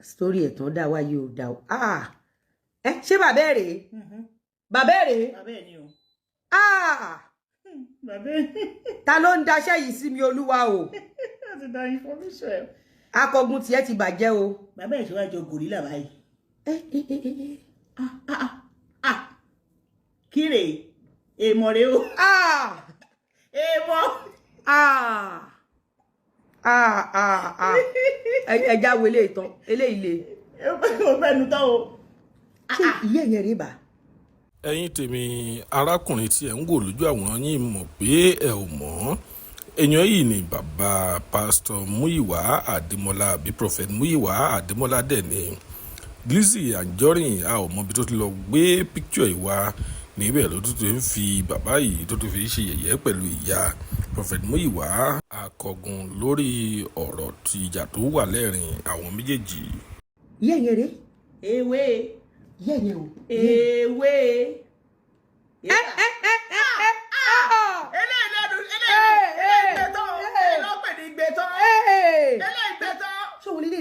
story ẹ̀ tán dá wá yóò dá o ṣé bàbá ẹ̀ rèé bàbá ẹ̀ rèé bàbá ẹ̀ ni o bàbá ta ló ń daṣẹ́ yìí sí mi olúwa o láti dá information ẹ̀ akọgun tiẹ̀ ti bàjẹ́ o bàbá ẹ̀ ṣe wá jọ gòrílà báyìí kíre èèmọ̀ rẹ o èèmọ̀ ẹja wo eléyìí tán eléyìí le ó fẹnu tán o ṣé ìyá ẹ̀yẹ rèé bá. ẹ̀yin tèmi arákùnrin tí ẹ ń wò lójú àwòrán yìí mọ̀ pé ẹ ò mọ̀ èèyàn yìí ni bàbá pásítọ̀ Múyìwá Àdémọ́lá àbí prophet Múyìwá Àdémọ́lá dẹ̀ ni Lizzy Anjorin a ò mọ ibi tó ti lọ gbé picture ìwà níbẹ̀ ló tún ti ń fi bàbá yìí tó tún fi ṣe yẹ̀yẹ́ pẹ̀lú ìyá prophet Múyìwá akọgun lórí ọ̀rọ̀ tí ìjà tó wà lẹ́rìn àwọn méjèèjì. ìyá ẹ̀yẹ rèé ewé ìyá ẹ̀yẹ o ewé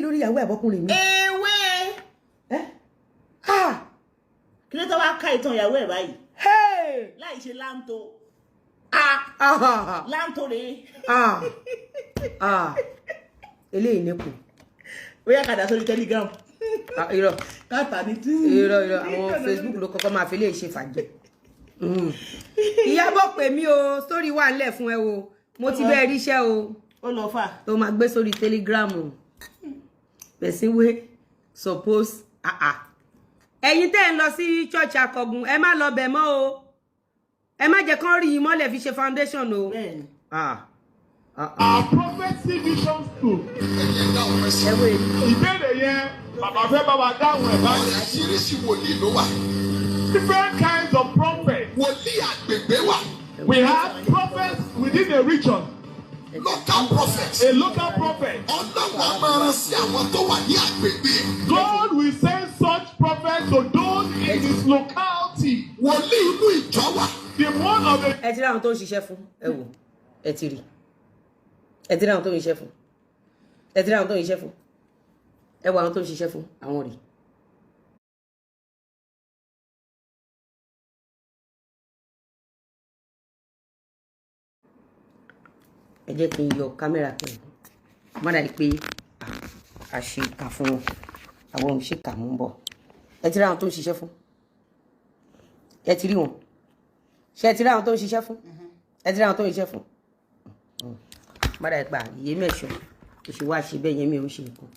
lórí ìyàwó àbọ́kùnrin mi. ewé kí ló tó wá ká ìtàn ìyàwó ẹ̀ báyìí láì ṣe láǹtó láǹtó rèé eléyìí nípò ó yá kàdá sórí Telegram irọ́ káàtà ní tí irọ́ àwọn Facebook ló kọ́kọ́ máa fi lè ṣe fàájì. Ìyábọ̀ pè mí o sórí wà ńlẹ̀ fún ẹ o mo ti bẹ́ẹ̀ ríṣẹ́ o ó lọ fà tó máa gbé sórí Telegram o person wey suppose ẹ̀yin tẹ́ ń lọ sí church Akọgun ẹ má lọ bẹ̀ mọ́ o ẹ má jẹ́ kán rí yín mọ́lẹ̀ fi ṣe foundation o. Prophecy Vision School. ìbéèrè yẹn bàbá fẹ́ bá wa dáhùn ẹ̀ báyìí. Oríṣiríṣi wòlíì ló wà. Different kinds of prophets. Wòlíì àgbègbè wà. We have prophets within a region. Local prophets. A local prophet. Ọlọ́run á máa rán sí àwọn tó wà ní àgbègbè. God will send such prophets to those in his locality. Wòlíì inú ìjọ wà. The one of the. ẹ ti rí àwọn tó ń ṣiṣẹ́ fún ẹ wò ẹ ti rí ẹ ti rí àwọn tó ń ṣiṣẹ́ fún ẹ ti rí àwọn tó ń ṣiṣẹ́ fún ẹ wò àwọn tó ń ṣiṣẹ́ fún àwọn rèé. ẹ jẹ́ kí n yọ kámẹ́rà pẹ̀lú má dàbí pé a ṣe ìkà fún wọn àwọn ohun ṣèkà mú bọ̀ ẹ ti rí àwọn tó ń ṣiṣẹ́ fún ẹ ti rí wọn ṣe ẹ ti rí àwọn tó ń ṣiṣẹ́ fún ẹ ti rí àwọn tó ń ṣiṣẹ́ fún má dàbí pa ìyé mẹ́sàn-án òṣèwà ṣe bẹ́ẹ̀ yẹn mi ò ń ṣe nǹkan.